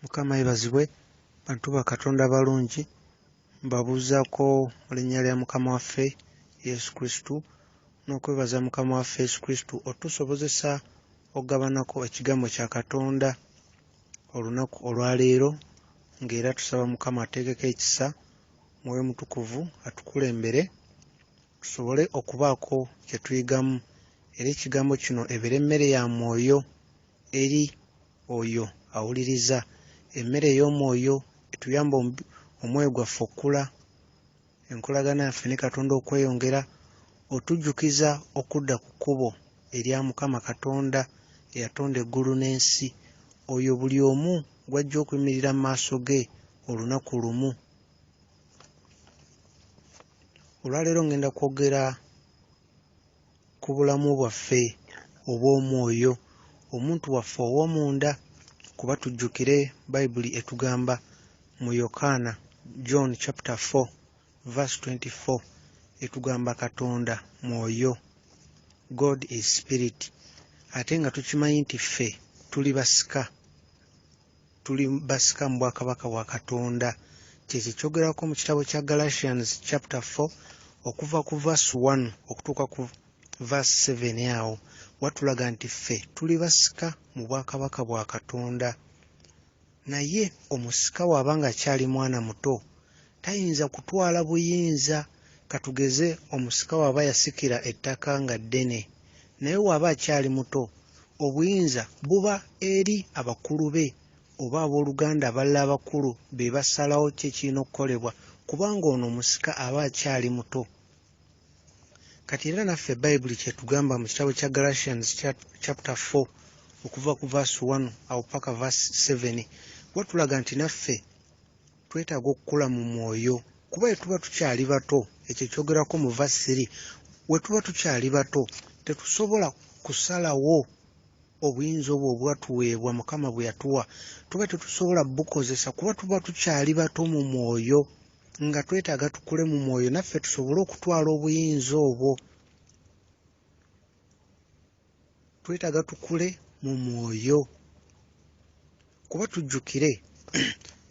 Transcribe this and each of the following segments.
Mukama yebazibwe, bantu ba Katonda balungi, mbabuuzaako mu linnya lya Mukama waffe Yesu Kristo, n'okwebaza Mukama waffe Yesu Kristo otusobozesa okugabanako ekigambo kya Katonda olunaku olwaleero, ng'era tusaba Mukama ateekeko ekisa, Mwoyo Mutukuvu atukulembere tusobole okubaako kye tuyigamu, era ekigambo kino ebeere emmere ya mwoyo eri oyo awuliriza. Emmere ey'omwoyo etuyamba omwoyo gwaffe okula, enkolagana yaffe ne Katonda okweyongera, otujjukiza okudda ku kkubo erya Mukama Katonda eyatonda eggulu n'ensi, oyo buli omu gw'ajja okuyimirira mu maaso ge olunaku lumu. Olwaleero ngenda kwogera ku bulamu bwaffe obw'omwoyo, omuntu waffe ow'omunda, kuba tujjukire Bayibuli etugamba mu Yokaana John chapter 4 verse 24 etugamba Katonda mwoyo, God is spirit, ate nga tukimanyi nti ffe tuli basika mu bwakabaka bwa Katonda. Kyekyo kyogerako mu kitabo kya Galatians chapter 4 okuva ku verse 1 okutuuka ku verse 7 awo watulaga nti ffe tuli basika mu bwakabaka bwa Katonda. Naye omusika bw'aba nga akyali mwana muto tayinza kutwala buyinza. Katugeze omusika bw'aba yasikira ettaka nga ddene, naye bw'aba akyali muto obuyinza buba eri abakulu be oba abooluganda abalala abakulu be basalawo kye kirina okukolebwa, kubanga ono omusika aba akyali muto. Kati era naffe Bayibuli kyetugamba mu kitabo kya Galatians chapter 4 okuva ku verse 1 awo paka verse 7 watulaga nti naffe twetaaga okukula mu mwoyo, kuba bwe tuba tukyali bato, ekyo kyogerako mu verse 3, we tuba tukyali bato tetusobola kusalawo obuyinza obwo obwatuweebwa Mukama bwe yatuwa, tuba tetusobola bukozesa kuba tuba tukyali bato mu mwoyo, nga twetaaga tukule mu mwoyo naffe tusobole okutwala obuyinza obwo. Twetaaga tukule mu mwoyo kuba tujjukire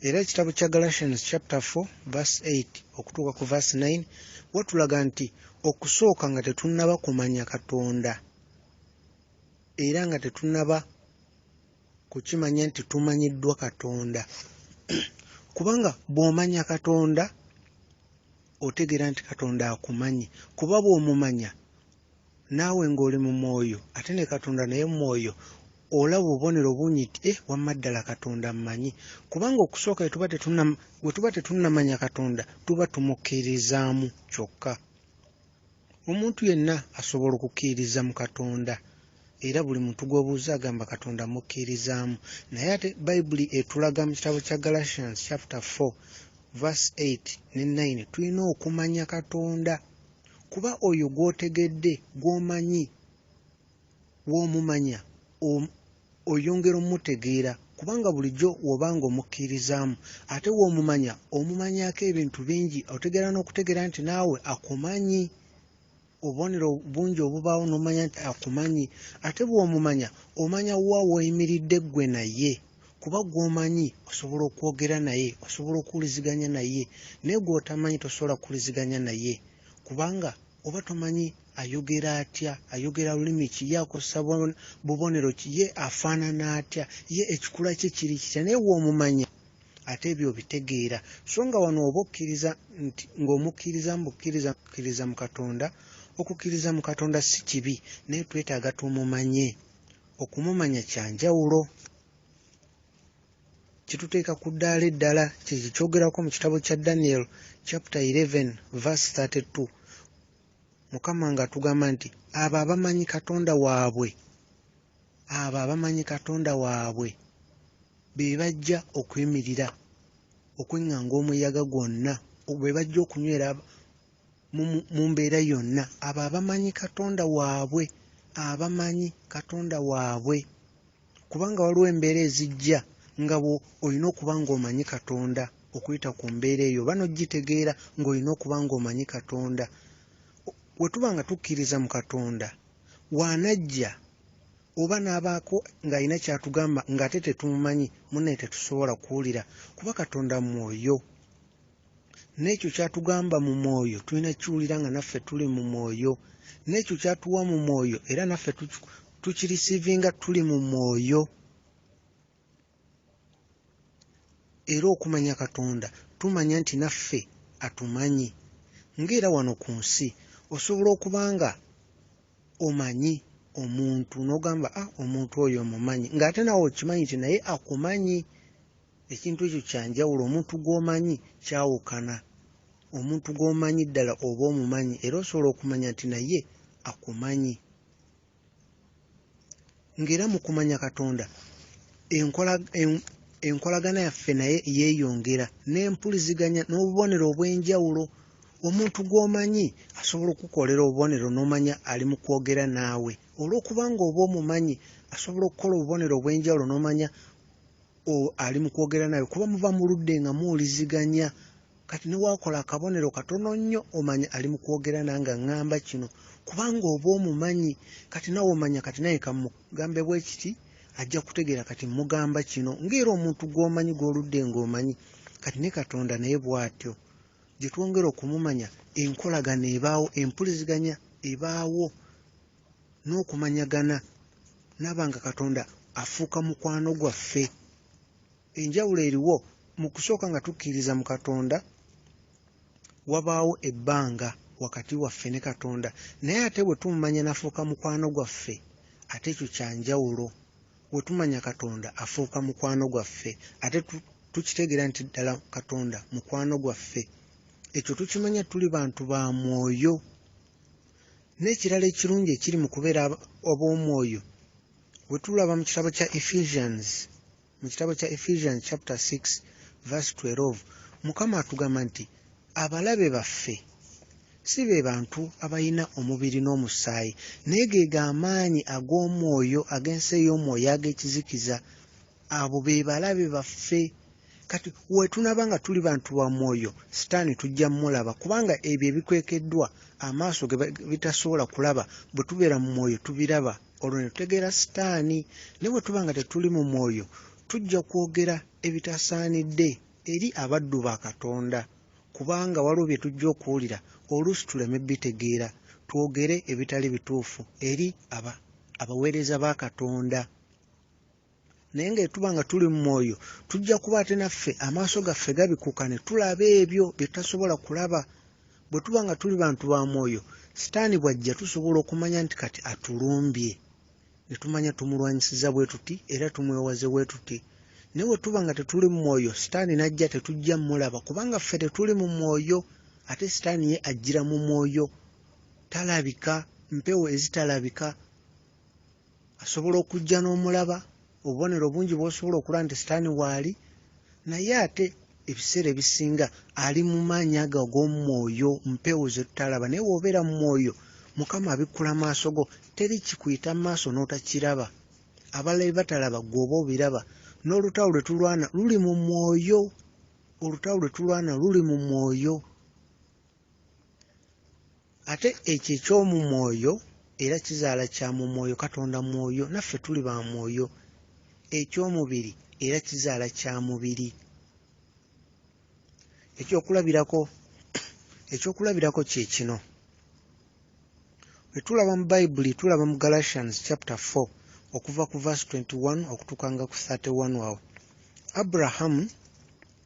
era ekitabo kya Galatians chapter 4 verse 8 okutuuka ku verse 9 watulaga nti okusooka nga tetunnaba kumanya Katonda era nga tetunnaba kukimanya nti tumanyiddwa Katonda. Kubanga bw'omanya Katonda otegeera nti Katonda akumanyi, kuba bw'omumanya naawe ng'oli mu mwoyo ate ne Katonda naye mu mwoyo olaba obubonero bungi nti wamma ddala Katonda mmanyi. Kubanga okusooka bwe tuba tetunnamanya Katonda tuba tumukkiririzaamu kyokka. Omuntu yenna asobola okukkiririza mu Katonda, era buli muntu gw'obuuza agamba Katonda mukkirizaamu. Naye ate Bayibuli etulaga mu kitabo kya Galatians chapter 4 verse 8 ne 9 tulina okumanya Katonda, kuba oyo gw'otegedde gw'omanyi, w'omumanya oyongera omutegeera, kubanga bulijjo w'obanga omukkirizaamu ate w'omumanya omumanyaako ebintu bingi, otegeera n'okutegeera nti naawe akumanyi. Obubonero bungi obubaawo n'omanya nti akumanyi, ate bw'omumanya omanya wa w'oyimiridde ggwe naye, kuba gw'omanyi osobola okwogera naye, osobola okuwuliziganya naye, naye gw'otamanyi tosobola kuwuliziganya naye, kubanga oba tomanyi ayogera atya, ayogera lulimi ki, ye akozesa bubonero ki, ye afaanana atya, ye ekikula kye kiri kitya, naye w'omumanya ate ebyo obitegeera. So nga wano oba okkiriza nti ng'omukkiriza mu Katonda, okukkiriza mu Katonda si kibi, naye twetaaga tumumanye. Okumumanya kya njawulo, kituteeka ku ddaala eddala. Kyekyo kyogerako mu kitabo kya Daniel chapter 11 verse 32 Mukama nga atugamba nti abo abamanyi Katonda waabwe, abo abamanyi Katonda waabwe be bajja okuyimirira okweŋŋanga omuyaga gwonna, be bajja okunywera mu mbeera yonna. Abo abamanyi Katonda waabwe, abamanyi Katonda waabwe, kubanga waliwo embeera ezijja nga olina okuba ng'omanyi Katonda okuyita ku mbeera eyo, oba n'ogitegeera ng'olina okuba ng'omanyi Katonda. Bwe tuba nga tukkiriza mu Katonda, waanajja oba n'abaako ng'alina kyatugamba ng'ate tetumumanyi munne tetusobola kuwulira kuba Katonda mwoyo n'ekyo kyatugamba mu mwoyo tulina kiwulira nga naffe tuli mu mwoyo n'ekyo kyatuwa mu mwoyo era naffe tukirisiivinga tuli mu mwoyo. Era okumanya Katonda tumanya nti naffe atumanyi. Ng'era wano ku nsi osobola okubanga omanyi omuntu n'ogamba omuntu oyo omumanyi ng'ate nawe okimanyi nti naye akumanyi. Ekintu ekyo kyanjawulo. Omuntu gw'omanyi kyawukana. Omuntu gw'omanyi ddala oba omumanyi era osobola okumanya nti naye akumanyi. Ng'era mu kumanya Katonda enkolagana yaffe naye yeeyongera n'empuliziganya n'obubonero obw'enjawulo. Omuntu gw'omanyi asobola okukolera obubonero n'omanya ali mu kwogera naawe olw'okubanga oba omumanyi asobola okukola obubonero obw'enjawulo n'omanya ali mu kwogera naawe kuba muva mu ludde nga muwuliziganya. Kati ne waakola akabonero katono nnyo omanya ali mu kwogera nange aŋŋamba kino kubanga oba omumanyi. Kati nawe omanya kati naye kamugambe bwe kiti ajja kutegeera kati mugamba kino. Ng'era omuntu gw'omanyi gw'oludde ng'omanyi kati ne Katonda naye bw'atyo. Gye twongera okumumanya enkolagana ebaawo, empuliziganya ebaawo n'okumanyagana nabanga Katonda afuuka mukwano gwaffe. Enjawulo eriwo mu kusooka nga tukkiriza mu Katonda wabaawo ebbanga wakati waffe ne Katonda naye ate bwe tumumanya n'afuuka mukwano gwaffe ate ekyo kyanjawulo. Bwe tumanya Katonda afuuka mukwano gwaffe ate tukitegeera nti ddala Katonda mukwano gwaffe. Ekyo tukimanya tuli bantu ba mwoyo. N'ekirala ekirungi ekiri mu kubeera ab'omwoyo bwe tulaba mu kitabo kya Ephesians chapter 6 verse 12 Mukama atugamba nti abalabe baffe si be bantu abalina omubiri n'omusaayi naye ge g'amaanyi ag'omwoyo ag'ensi ey'omwoyo ag'ekizikiza. Abo be balabe baffe. Kati we tunaba nga tuli bantu ba mwoyo sitaani tujja mulaba kubanga ebyo ebikwekeddwa amaaso ge bitasobola kulaba bwe tubeera mu mwoyo tubiraba. Olwo ne tutegeera sitaani. Naye bwe tuba nga tetuli mu mwoyo tujja kwogera ebitasaanidde eri abaddu ba Katonda kubanga waliwo bye tujja okuwulira oluusi tuleme bitegeera twogere ebitali bituufu eri abaweereza ba Katonda. Naye nga tuba nga tuli mu mwoyo tujja kuba ate naffe amaaso gaffe gabikuka ne tulaba ebyo bye tutasobola kulaba. Bwe tuba nga tuli bantu ba mwoyo sitaani bw'ajja tusobola okumanya nti kati atulumbye ne tumanya tumulwanyisiza bwe tuti era tumwewaze bwe tuti. Naye bwe tuba nga tetuli mu mwoyo sitaani najja tetujja mulaba kubanga ffe tetuli mu mwoyo. Ate sitaani ye ajjira mu mwoyo talabika, mpewo ezitalabika. Asobola okujja n'omulaba obubonero bungi bw'osobola okulaba nti sitaani waali naye ate ebiseera ebisinga ali mu maanyi ago ag'omwoyo mpewo ze tutalaba. Naye bw'obeera mu mwoyo Mukama abikkula maaso go teri kikuyita mu maaso n'otakiraba. Abalala batalaba gw'oba obiraba. N'olutalo lwe tulwana luli mu mwoyo. Olutalo lwe tulwana luli mu mwoyo. Ate ekyo eky'omu mwoyo era kizaala kya mu mwoyo. Katonda mwoyo naffe tuli ba mwoyo. Eky'omubiri era kizaala kya mubiri. Ekyokulabirako kye kino. Bwe tulaba mu Bayibuli tulaba mu Galatians chapter 4 okuva ku verse 21 okutuuka nga ku 31 wawo. Abrahamu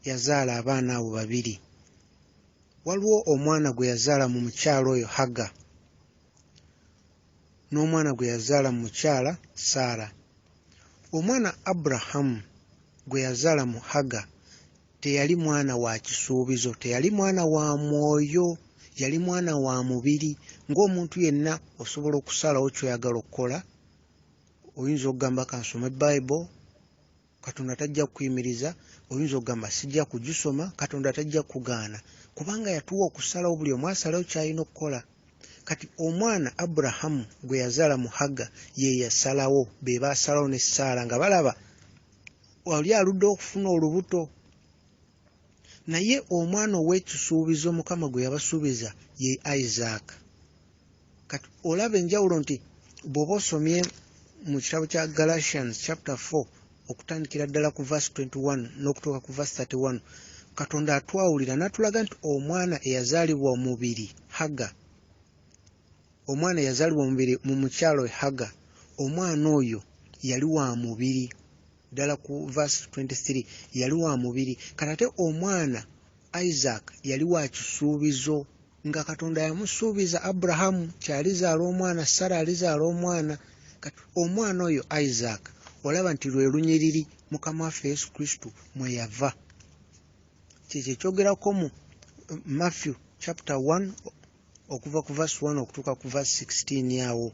yazaala abaana abo babiri. Waliwo omwana gwe yazaala mu mukyala oyo Haga n'omwana gwe yazaala mu mukyala Saara. Omwana Abrahamu gwe yazaala mu Haga teyali mwana wa kisuubizo, teyali mwana wa mwoyo, yali mwana wa mubiri. Ng'omuntu yenna osobola okusalawo ky'oyagala okukola. Oyinza okugamba kansome Bible, Katonda tajja kukuyimiriza. Oyinza okugamba sijja kugisoma, Katonda tajja kugaana kubanga yatuwa okusalawo, buli omu asalawo ky'alina okukola. Kati omwana Abrahamu gwe yazaala mu Haga ye yasalawo, be baasalawo ne Saara nga balaba wali aludde okufuna olubuto. Naye omwana ow'ekisuubizo Mukama gwe yabasuubiza ye Isaac. Kati olaba enjawulo nti bw'oba osomye mu kitabo kya Galatians chapter 4 okutandikira ddala ku verse 21 n'okutuuka ku verse 31 Katonda atwawulira n'atulaga nti omwana eyazaalibwa omubiri Haga, omwana eyazaalibwa omubiri mu mukyalo Haga, omwana oyo yali wa mubiri ddala ku verse 23 yali wa mubiri. Kati omwana Isaac yali wa kisuubizo nga Katonda yamusuubiza Abrahamu kyalizaala omwana, Sara alizaala omwana. Kati omwana oyo Isaac olaba nti lwe lunyiriri Mukama waffe Yesu Kristo mwe yava. Kyekyo ekyogerako mu Matthew chapter 1 okuva ku verse 1 okutuuka ku verse 16 awo.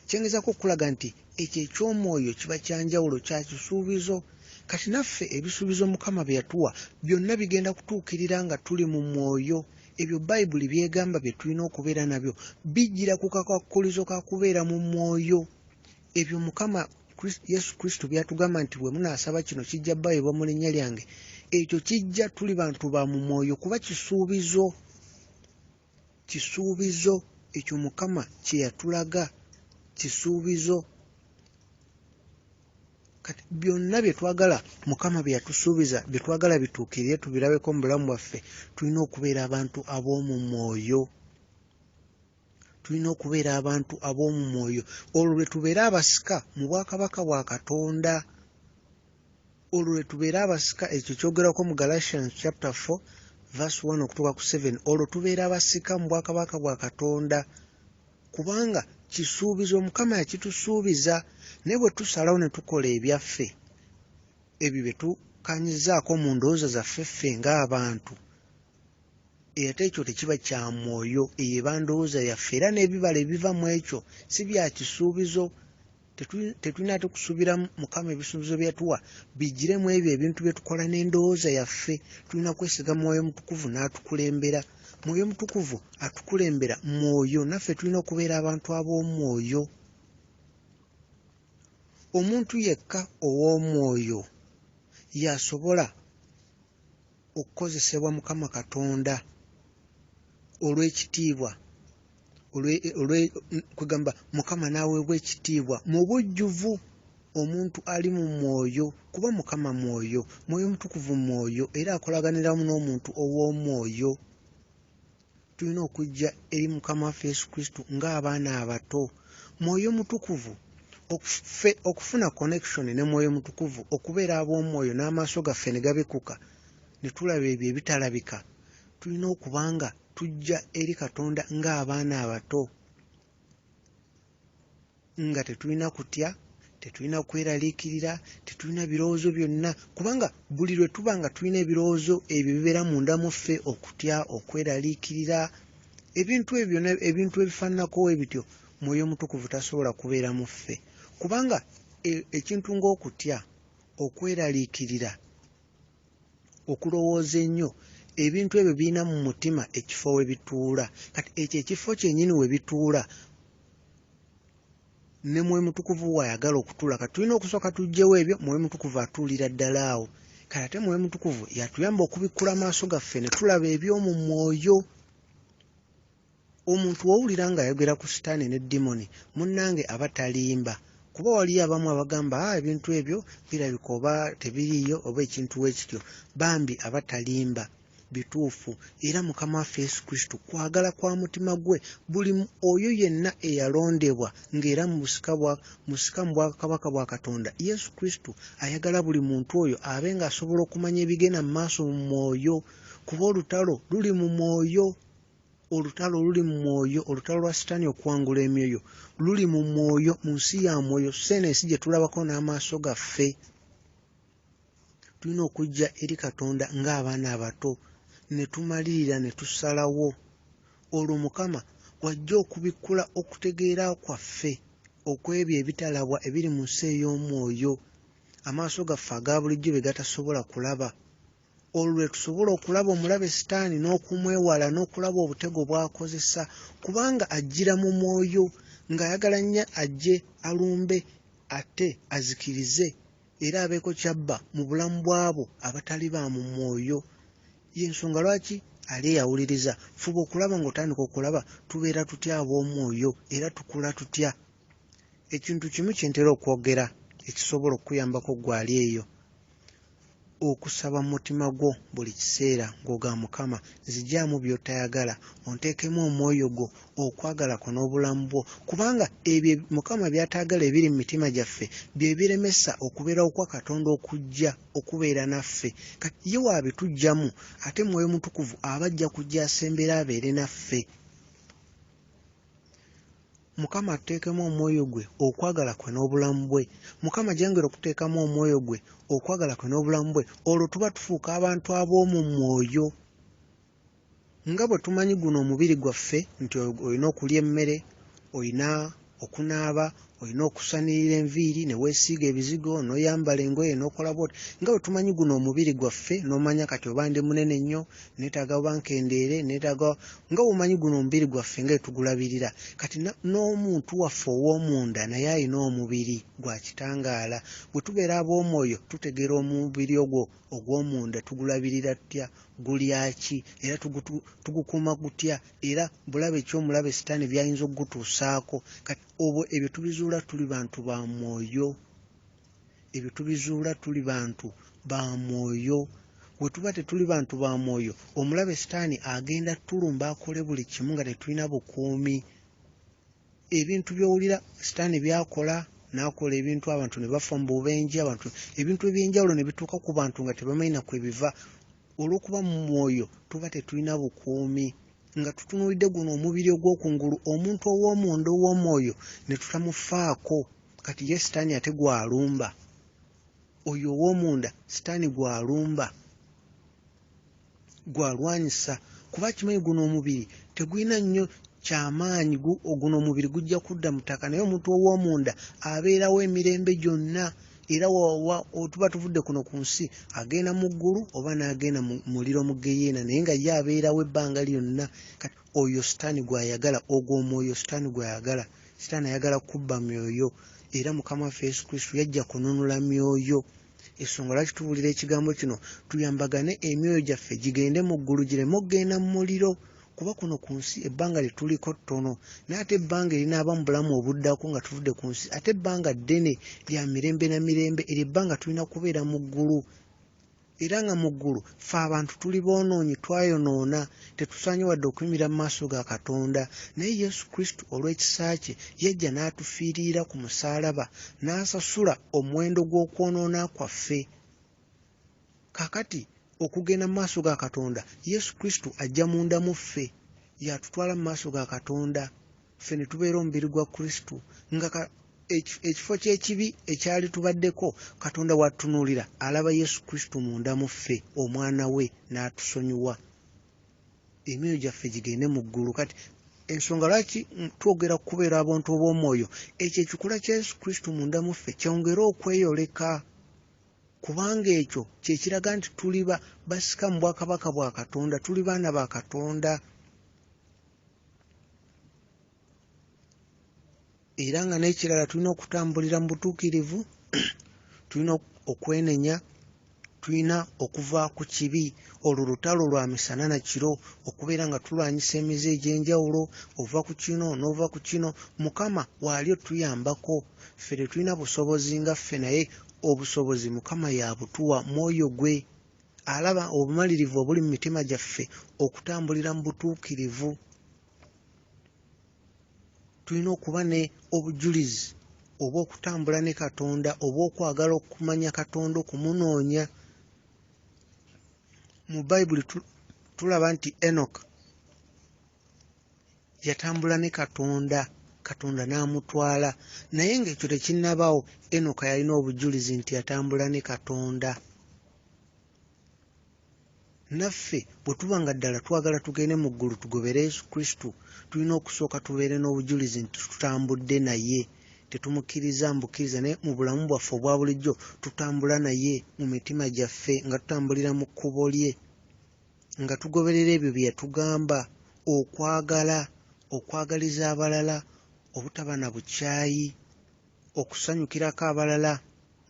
Kyengezako okulaga nti ekyo eky'omwoyo kiba kyanjawulo kya kisuubizo. Kati naffe ebisuubizo Mukama bye yatuwa byonna bigenda kutuukirira nga tuli mu mwoyo. Ebyo Bayibuli byegamba bye tulina okubeera nabyo bijjira ku kakwakulizo ka kubeera mu mwoyo. Ebyo Mukama Yesu Kristo byatugamba nti bwe munaasaba kino kijja bayibwa mu linnya lyange, ekyo kijja tuli bantu ba mu mwoyo kuba kisuubizo. Kisuubizo ekyo Mukama kye yatulaga kisuubizo. Kati byonna bye twagala Mukama bye yatusuubiza bye twagala bituukirire tubirabeko mu bulamu bwaffe, tulina okubeera abantu ab'omu mwoyo. Tulina okubeera abantu ab'omu mwoyo. Olwo lwe tubeera abasika mu bwakabaka bwa Katonda. Olwo lwe tubeera abasika, ekyo kyogerako mu Galatians chapter 4 verse 1 okutuuka ku 7. Olwo tubeera abasika mu bwakabaka bwa Katonda kubanga kisuubizo Mukama yakitusuubiza. Naye bwe tusalawo ne tukola ebyaffe ebyo bye tukanyizaako mu ndowooza zaffe ffe ng'abantu, ate ekyo tekiba kya mwoyo, eyo eba ndowooza yaffe, era n'ebibala ebiva mu ekyo si bya kisuubizo. Tetulina ate kusuubira Mukama ebisuubizo bye yatuwa bijjire mu ebyo ebintu bye tukola n'endowooza yaffe. Tulina kwesiga Mwoyo Mutukuvu n'atukulembera. Mwoyo Mutukuvu atukulembera mwoyo, naffe tulina okubeera abantu ab'omwoyo. Omuntu yekka ow'omwoyo yasobola okukozesebwa Mukama Katonda olw'ekitiibwa, kugamba Mukama n'aweebwa ekitiibwa mu bujjuvu. Omuntu ali mu mwoyo kuba Mukama mwoyo, Mwoyo Mutukuvu mwoyo, era akolaganiramu n'omuntu ow'omwoyo. Tulina okujja eri Mukama waffe Yesu Kristo ng'abaana abato. Mwoyo Mutukuvu okufuna connection ne Mwoyo Mutukuvu, okubeera ab'omwoyo n'amaaso gaffe ne gabikuka ne tulaba ebyo ebitalabika, tulina okubanga tujja eri Katonda ng'abaana abato, nga tetulina kutya, tetulina kweraliikirira, tetulina birowoozo byonna, kubanga buli lwe tuba nga tulina ebirowoozo ebyo bibeera munda mu ffe, okutya, okweraliikirira, ebintu ebyo ebintu ebifaananako ebityo, Mwoyo Mutukuvu tasobola kubeera mu ffe. Kubanga ekintu ng'okutya, okweraliikirira, okulowooza ennyo, ebintu ebyo birina mu mutima ekifo we bituula. Kati ekyo ekifo kyennyini we bituula ne Mwoyo Mutukuvu wayagala okutuula. Kati tulina okusooka tuggyewo ebyo, Mwoyo Mutukuvu atuulira ddala awo. Kati ate Mwoyo Mutukuvu yatuyamba okubikkula amaaso gaffe ne tulaba eby'omu mwoyo. Omuntu wawulira ng'ayogera ku sitaani ne dimoni, munnange aba talimba. Kuba waliyo abamu abagamba ebintu ebyo birabika oba tebiriiyo oba ekintu wekityo, bambi aba talimba. Bituufu. Era Mukama waffe Yesu Kristo kwagala kwa mutima gwe buli oyo yenna eyalondebwa ng'era mu busika mu bwakabaka bwa Katonda, Yesu Kristo ayagala buli muntu oyo abe ng'asobola okumanya ebigenda mu maaso mu mwoyo, kuba olutalo luli mu mwoyo. Olutalo luli mu mwoyo, olutalo lwa Sitaani okuwangula emyoyo luli mu mwoyo, mu nsi ya mwoyo, sene ensi gye tulabako n'amaaso gaffe. Tulina okujja eri Katonda ng'abaana abato ne tumalirira ne tusalawo. Olwo Mukama wajja okubikkula okutegeera kwaffe okw'ebyo ebitalabwa ebiri mu nsi ey'omwoyo, amaaso gaffe aga bulijjo bye gatasobola kulaba. Olwo lwe tusobola okulaba omulabe Sitaani n'okumwewala n'okulaba obutego bw'akozesa, kubanga ajjira mu mwoyo ng'ayagala nnyo ajje alumbe ate azikirize era abeeko kyabba mu bulamu bw'abo abatali ba mu mwoyo. Y'ensonga lwaki ali eyawuliriza fuba okulaba ng'otandika okulaba tubeera tutya ab'omwoyo era tukula tutya. ekintu kimu kyentera okwogera ekisobola okuyambako gwali eyo, okusaba mu mutima gwo buli kiseera ng'oga Mukama nzigyamu by'otayagala, onteekemu omwoyo gwo, okwagala ko n'obulamu bwo, kubanga ebyo Mukama by'atayagala ebiri mu mitima gyaffe bye biremesa okubeerawo kwa Katonda okujja okubeera naffe. Kati ye waabituggyamu ate Mwoyo Mutukuvu aba ajja kujja asembera abeere naffe. Mukama atuteekemu omwoyo gwe, okwagala kwe n'obulamu bwe. Mukama gyengera okuteekamu omwoyo gwe, okwagala kwe n'obulamu bwe, olwo tuba tufuuka abantu ab'omu mwoyo. Nga bwe tumanyi guno omubiri gwaffe nti olina okulya emmere, olina okunaaba, olina okusanirira enviiri ne weesiiga ebizigo, n'oyambala engoye n'okola bw'oti. Nga bwe tumanyi guno omubiri gwaffe n'omanya kati oba ndi munene nnyo, neetaaga oba nkendeere, neetaaga nga bw'omanyi guno omubiri gwaffe nga tugulabirira. Kati n'omuntu waffe ow'omunda naye alina omubiri gwa kitangaala. Bwe tubeera ab'omwoyo tutegeera omubiri ogwo ogw'omunda tugulabirira tutya, gulya ki, era tugukuuma gutya, era bulabe ki omulabe Sitaani by'ayinza okugutuusaako. Kati ebyo tubizuula tuli bantu ba mwoyo. Ebyo tubizuula tuli bantu ba mwoyo. Bwe tuba tetuli bantu ba mwoyo, omulabe Sitaani agenda tulumba akole buli kimu nga tetulina bukuumi. Ebintu by'owulira Sitaani by'akola, n'akola ebintu abantu ne bafa mu bubenje, ebintu eby'enjawulo ne bituuka ku bantu nga tebamanyi na kwe biva. Olw'okuba mu mwoyo tuba tetulina bukuumi. Nga tutunuulidde guno omubiri ogw'okungulu, omuntu ow'omunda ow'omwoyo ne tutamufaako. Kati ye Sitaani ate gw'alumba. Oyo ow'omunda Sitaani gw'alumba, gw'alwanyisa. Kuba kimanyi guno omubiri tegulina nnyo kyamaanyi, guno omubiri gujja kudda mu ttaka, naye omuntu ow'omunda abeerawo emirembe gyonna. Era tuba tuvudde kuno ku nsi agenda mu ggulu oba n'agenda mu muliro mu geyeena, naye nga ye abeerawo ebbanga lyonna. Kati oyo Sitaani gw'ayagala, ogwo omwoyo Sitaani gw'ayagala. Sitaani ayagala kubba myoyo, era Mukama waffe Yesu Kristo yajja kununula myoyo. Ensonga lwaki tubuulira ekigambo kino, tuyambagane emyoyo gyaffe gigende mu ggulu gireme okugenda mu muliro. Kuba kuno ku nsi ebbanga lye tuliko ttono, naye ate ebbanga erinaaba mu bulamu obuddako nga tuvudde ku nsi ate ebbanga ddene lya mirembe na mirembe. Eryo ebbanga tulina kubeera mu ggulu. Era nga mu ggulu ffe abantu tuli boonoonyi, twayonoona, tetusaanye wadde okuyimirira mu maaso ga Katonda. Naye Yesu Kristo olw'ekisa kye yajja n'atufiirira ku musaalaba, n'asasula omuwendo gw'okwonoona kwaffe. Kaakati okugenda mu maaso ga Katonda, Yesu Kristo ajja munda mu ffe, yatutwala mu maaso ga Katonda, ffe ne tubeera omubiri gwa Kristo. Nga ekifo ky'ekibi ekyali tubaddeko, Katonda watunuulira alaba Yesu Kristo munda mu ffe, omwana we, n'atusonyiwa. Emyoyo gyaffe gigende mu ggulu. Kati ensonga lwaki twogera kubeera abantu b'omwoyo, ekyo ekikula kya Yesu Kristo munda mu ffe kyongera okweyoleka. Kubanga ekyo kye kiraga nti tuli basika mu bwakabaka bwa Katonda, tuli baana ba Katonda. Era nga n'ekirala tulina okutambulira mu butuukirivu, tulina okwenenya, tulina okuva ku kibi. Olwo lutalo lwa misana na kiro, okubeera nga tulwanyisa emize egy'enjawulo, ova ku kino n'ova ku kino. Mukama waali otuyambako. Ffe tetulina busobozi nga ffe, naye obusobozi Mukama yabutuwa, mwoyo gwe. Alaba obumalirivu obuli mu mitima gyaffe okutambulira mu butuukirivu. Tulina okuba ne obujulizi obw'okutambula ne Katonda, obw'okwagala okumanya Katonda, okumunoonya. Mu Bayibuli tulaba nti Enoka yatambula ne Katonda, Katonda n'amutwala. Naye ng'ekyo tekinnabaawo, Enoka yalina obujulizi nti yatambula ne Katonda. Naffe bwe tuba nga ddala twagala tugende mu ggulu tugobere Yesu Kristo, tulina okusooka tubeere n'obujulizi nti tutambudde naye. Tetumukkiriza mbukkiriza, naye mu bulamu bwaffe obwa bulijjo tutambula naye mu mitima gyaffe, nga tutambulira mu kkubo lye, nga tugoberera ebyo bye yatugamba: okwagala, okwagaliza abalala, obutaba na bukyayi, okusanyukirako abalala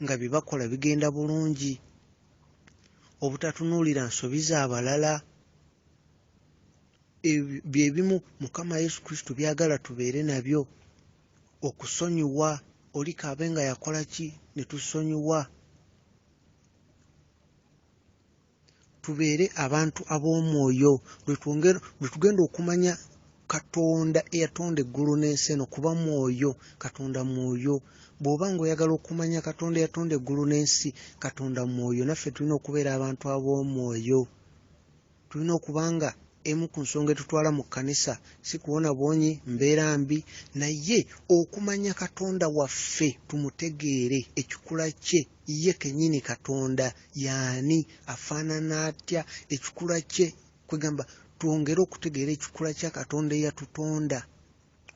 nga bye bakola bigenda bulungi, obutatunuulira nsobi z'abalala. Bye bimu Mukama Yesu Kristo byagala tubeere nabyo. Okusonyiwa, oli kaabe nga yakola ki ne tusonyiwa. Tubeere abantu ab'omwoyo lwe tugenda okumanya Katonda eyatonda eggulu n'ensi eno, kuba mwoyo. Katonda mwoyo. Bw'oba ng'oyagala okumanya Katonda eyatonda eggulu n'ensi, Katonda mwoyo. Naffe tulina okubeera abantu ab'omwoyo. Tulina okuba nga emu ku nsonga etutwala mu kkanisa si kuwona bwonyi mbeera mbi, naye okumanya Katonda waffe, tumutegeere ekikula kye, ye kennyini Katonda y'ani, afaanana atya, ekikula kye, kwegamba twongere okutegeera ekikula kya Katonda eyatutonda,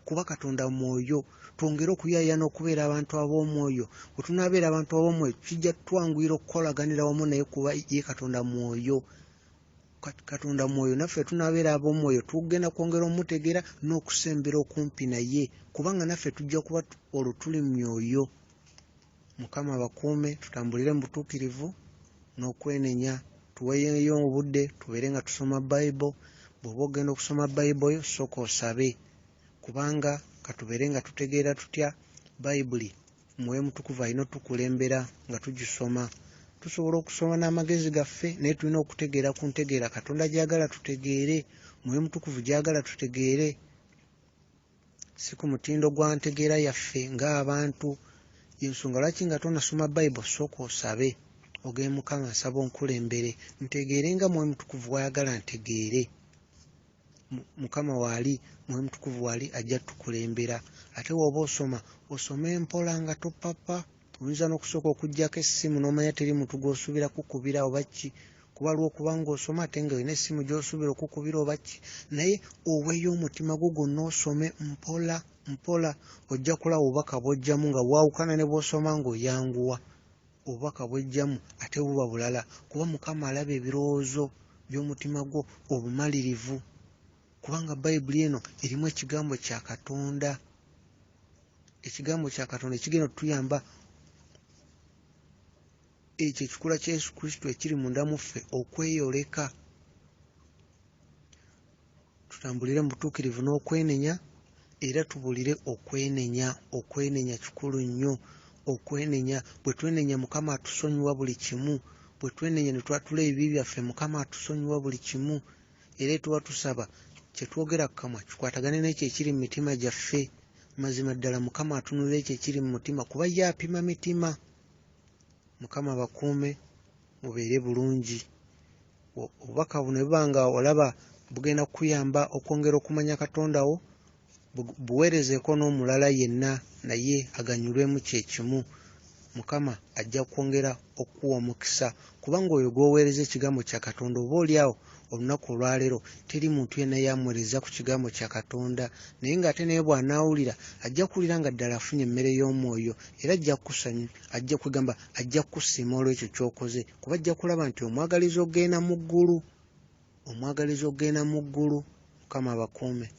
kuba Katonda mwoyo. Twongere okuyaayana okubeera abantu ab'omwoyo. Bwe tunaabeera abantu ab'omwoyo kijja twanguyira okukolaganira wamu naye, kuba ye Katonda mwoyo. Katonda mwoyo, naffe tunaabeera ab'omwoyo tugenda kwongera omutegeera n'okusembera okumpi naye, kubanga naffe tujja kuba olwo tuli myoyo. Mukama bakuume, tutambulire mu butuukirivu n'okwenenya. Tuweeyo obudde tubeere nga tusoma Bayibuli. Bw'oba ogenda okusoma Bayibuli sooka osabe, kubanga katubeere nga tutegeera tutya Bayibuli. Mwoyo Mutukuvu alina otukulembera nga tugisoma. Tusobola okusoma n'amagezi gaffe, naye tulina okutegeera ku ntegeera Katonda gy'agala tutegeere, Mwoyo Mutukuvu gy'agala tutegeere, si ku mutindo gwa ntegeera yaffe ng'abantu. Y'ensonga lwaki nga tonasoma Bayibuli sooka osabe, ogende Mukama nsaba onkulembere ntegeere nga Mwoyo Mutukuvu wayagala ntegeere. Mukama waali, Mwoyo Mutukuvu waali ajja tukulembera. Ate w'oba osoma, osome mpola nga topapa. Oyinza n'okusooka okuggyako essimu n'omanya teri muntu gw'osuubira kukubira oba ki, kuba lw'okuba ng'osoma ate nga olina essimu gy'osuubira okukubira oba ki, naye oweeyo omutima gwo gwonna osome mpola mpola. Ojja kulaba obubaka bw'ojjamu nga bwawukana ne bw'osoma ng'oyanguwa. Obubaka bw'ojjamu ate buba bulala, kuba Mukama alaba ebirowoozo by'omutima gwo obumalirivu, kubanga Bayibuli eno erimu ekigambo kya Katonda. Ekigambo kya Katonda ekigenda otuyamba ekyo ekikula kya Yesu Kristo ekiri munda mu ffe okweyoleka. Tutambulire mu butuukirivu n'okwenenya, era tubulire okwenenya. Okwenenya kikulu nnyo. Okwenenya, bwe twenenya Mukama atusonyiwa buli kimu. Bwe twenenya ne twatula ebibi byaffe, Mukama atusonyiwa buli kimu. Era tuba tusaba kye twogera ku kamwa kikwatagane n'ekyo ekiri mu mitima gyaffe. Mazima ddala Mukama atunulira ekyo ekiri mu mutima, kuba ye apima mitima. Mukama bakuume, mubeere bulungi. Obubaka buno buba nga olaba bugenda kukuyamba okwongera okumanya Katonda wo, buweerezeeko n'omulala yenna naye aganyulwemu kyekimu. Mukama ajja kwongera okuwa omukisa, kubanga oyo gw'oweereza ekigambo kya Katonda oba oli awo olunaku olwaleero teri muntu yenna yamuweereza ku kigambo kya Katonda, naye ng'ate naye bw'anaawulira ajja kuwulira nga ddala afunye emmere y'omwoyo, era ajja kukusiima olw'ekyo ky'okoze, kuba ajja kulaba nti omwagaliza ogenda mu ggulu. Omwagaliza ogenda mu ggulu. Mukama bakuume.